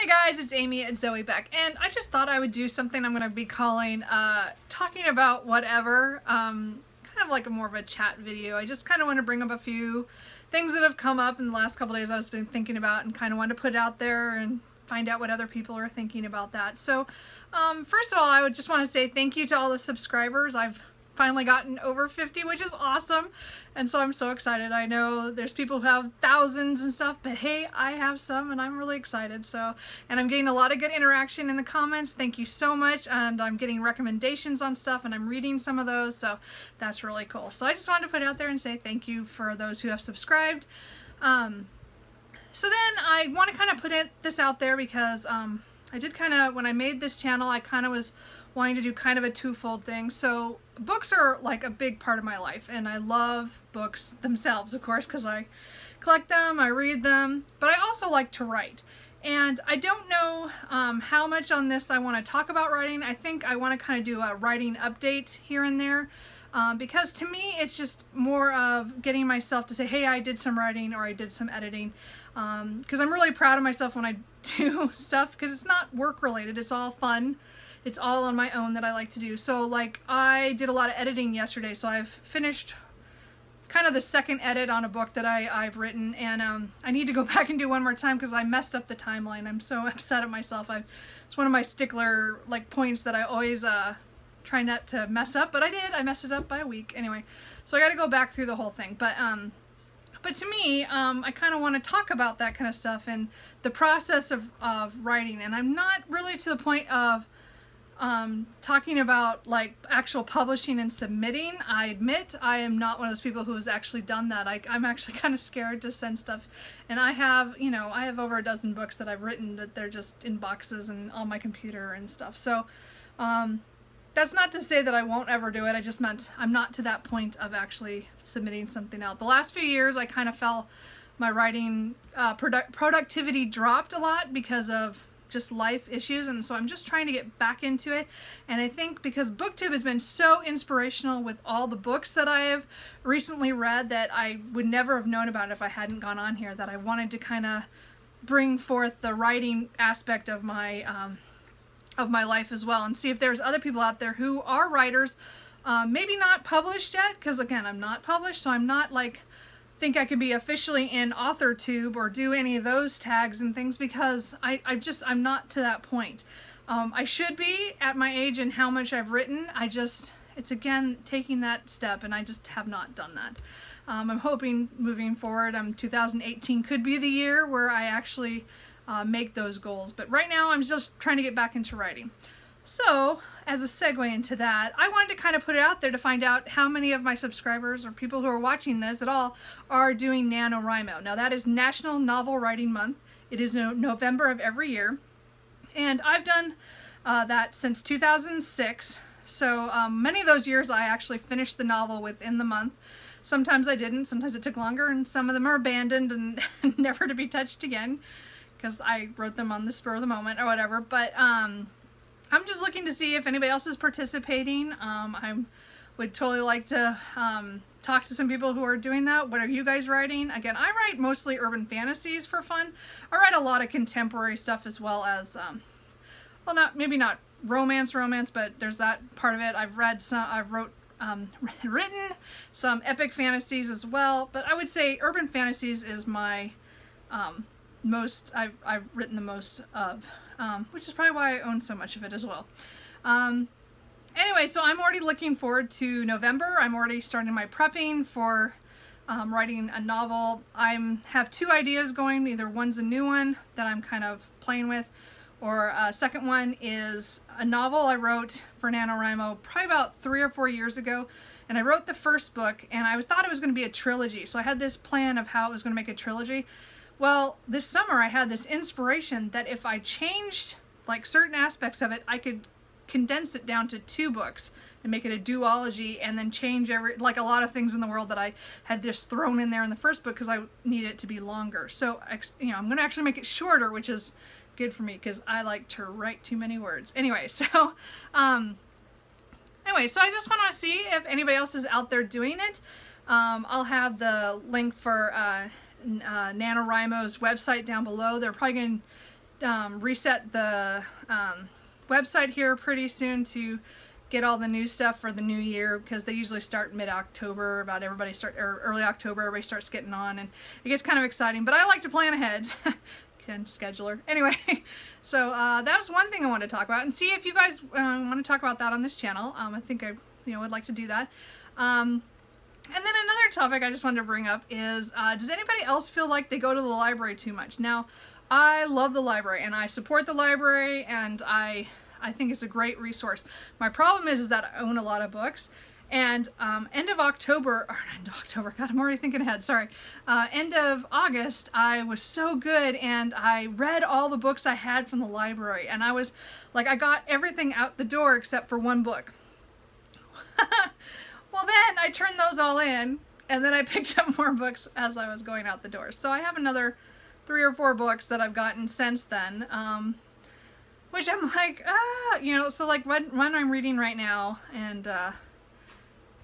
Hey guys, it's Amy at Zoe Beck, and I just thought I would do something I'm going to be calling talking about whatever, kind of like more of a chat video. I just kind of want to bring up a few things that have come up in the last couple days I've been thinking about and kind of want to put it out there and find out what other people are thinking about that. So first of all, I would just want to say thank you to all the subscribers. I've finally gotten over 50, which is awesome, and so I'm so excited. I know there's people who have thousands and stuff, but hey, I have some and I'm really excited. So, and I'm getting a lot of good interaction in the comments. Thank you so much, and I'm getting recommendations on stuff and I'm reading some of those, so that's really cool. So I just wanted to put it out there and say thank you for those who have subscribed. So then I want to kind of put this out there because I did kind of, when I made this channel, I kind of was wanting to do kind of a twofold thing. So books are like a big part of my life, and I love books themselves, of course, because I collect them, I read them, but I also like to write. And I don't know how much on this I want to talk about writing. I think I want to kind of do a writing update here and there, because to me it's just more of getting myself to say, hey, I did some writing or I did some editing, because I'm really proud of myself when I do stuff, because it's not work related, it's all fun. It's all on my own that I like to do. So like I did a lot of editing yesterday, so I've finished kind of the second edit on a book that I've written, and I need to go back and do one more time because I messed up the timeline. I'm so upset at myself. It's one of my stickler like points that I always try not to mess up, but I did. I messed it up by a week anyway. So I got to go back through the whole thing. But to me, I kind of want to talk about that kind of stuff and the process of writing, and I'm not really to the point of talking about like actual publishing and submitting. I admit I am not one of those people who has actually done that. I'm actually kind of scared to send stuff, and I have, you know, I have over a dozen books that I've written that they're just in boxes and on my computer and stuff. So that's not to say that I won't ever do it. I just meant I'm not to that point of actually submitting something out. The last few years I kind of felt my writing productivity dropped a lot because of just life issues, and so I'm just trying to get back into it. And I think because BookTube has been so inspirational with all the books that I have recently read that I would never have known about if I hadn't gone on here, that I wanted to kind of bring forth the writing aspect of my life as well, and see if there's other people out there who are writers, maybe not published yet, because again, I'm not published, so I'm not like think I could be officially in AuthorTube or do any of those tags and things, because I'm not to that point. I should be at my age and how much I've written. It's again taking that step, and I just have not done that. I'm hoping moving forward, 2018 could be the year where I actually make those goals, but right now I'm just trying to get back into writing. So, as a segue into that, I wanted to kind of put it out there to find out how many of my subscribers or people who are watching this at all are doing NaNoWriMo. Now that is National Novel Writing Month. It is November of every year, and I've done that since 2006. So many of those years I actually finished the novel within the month. Sometimes I didn't, sometimes it took longer, and some of them are abandoned and never to be touched again because I wrote them on the spur of the moment or whatever. But I'm just looking to see if anybody else is participating. I would totally like to talk to some people who are doing that. What are you guys writing? Again, I write mostly urban fantasies for fun. I write a lot of contemporary stuff as well as, well, maybe not romance, but there's that part of it. I've written some epic fantasies as well, but I would say urban fantasies is my I've written the most of. Which is probably why I own so much of it as well. Anyway, so I'm already looking forward to November. I'm already starting my prepping for writing a novel. I have two ideas going. Either one's a new one that I'm kind of playing with, or a second one is a novel I wrote for NaNoWrimo probably about 3 or 4 years ago. And I wrote the first book, and I thought it was going to be a trilogy. So I had this plan of how it was going to make a trilogy. Well, this summer I had this inspiration that if I changed like certain aspects of it, I could condense it down to 2 books and make it a duology, and then change like a lot of things in the world that I had just thrown in there in the first book because I need it to be longer. So, you know, I'm going to actually make it shorter, which is good for me because I like to write too many words. Anyway, so I just want to see if anybody else is out there doing it. I'll have the link for NaNoWrimo's website down below. They're probably going to reset the website here pretty soon to get all the new stuff for the new year, because they usually start mid-October, about or early October, everybody starts getting on, and it gets kind of exciting, but I like to plan ahead. Scheduler. Anyway, so that was one thing I wanted to talk about, and see if you guys want to talk about that on this channel. I think I would like to do that. And then another topic I just wanted to bring up is, does anybody else feel like they go to the library too much? Now, I love the library, and I support the library, and I think it's a great resource. My problem is that I own a lot of books, and end of October, God, I'm already thinking ahead, sorry. End of August, I was so good, and I read all the books I had from the library, and I was like, I got everything out the door except for one book. Well, then I turned those all in, and then I picked up more books as I was going out the door. So I have another 3 or 4 books that I've gotten since then, which I'm like, so like when I'm reading right now, and I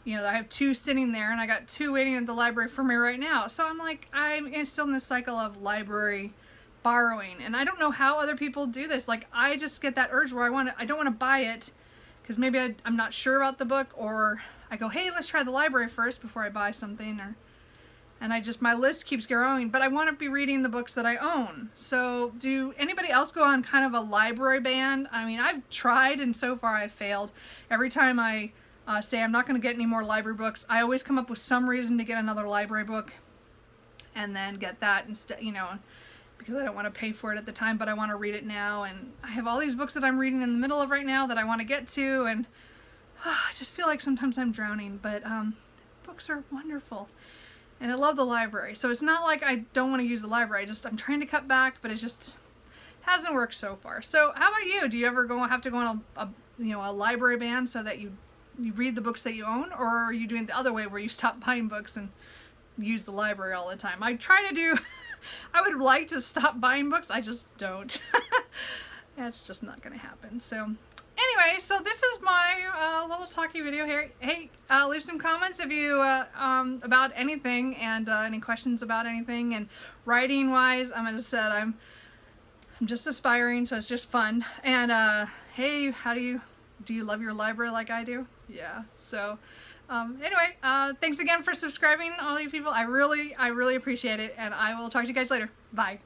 have 2 sitting there, and I got 2 waiting at the library for me right now. So I'm like, I'm still in this cycle of library borrowing, and I don't know how other people do this. Like, I just get that urge where I don't want to buy it because maybe I'm not sure about the book, or I go, hey, let's try the library first before I buy something, and my list keeps growing, but I want to be reading the books that I own. So do anybody else go on kind of a library ban? I mean, I've tried, and so far I've failed. Every time I say I'm not going to get any more library books, I always come up with some reason to get another library book and then get that instead, because I don't want to pay for it at the time, but I want to read it now. And I have all these books that I'm reading in the middle of right now that I want to get to, and I just feel like sometimes I'm drowning, but books are wonderful. And I love the library. So it's not like I don't want to use the library. I'm trying to cut back, but it just hasn't worked so far. So how about you? Do you ever have to go on a library ban so that you read the books that you own, or are you doing the other way where you stop buying books and use the library all the time? I try to do, I would like to stop buying books, I just don't. That's just not going to happen. So anyway, so this is my little talkie video here. Hey, leave some comments if you about anything, and any questions about anything. And writing wise, as I said, I'm just aspiring, so it's just fun. And hey, do you love your library like I do? Yeah. So anyway, thanks again for subscribing, all you people. I really appreciate it, and I will talk to you guys later. Bye.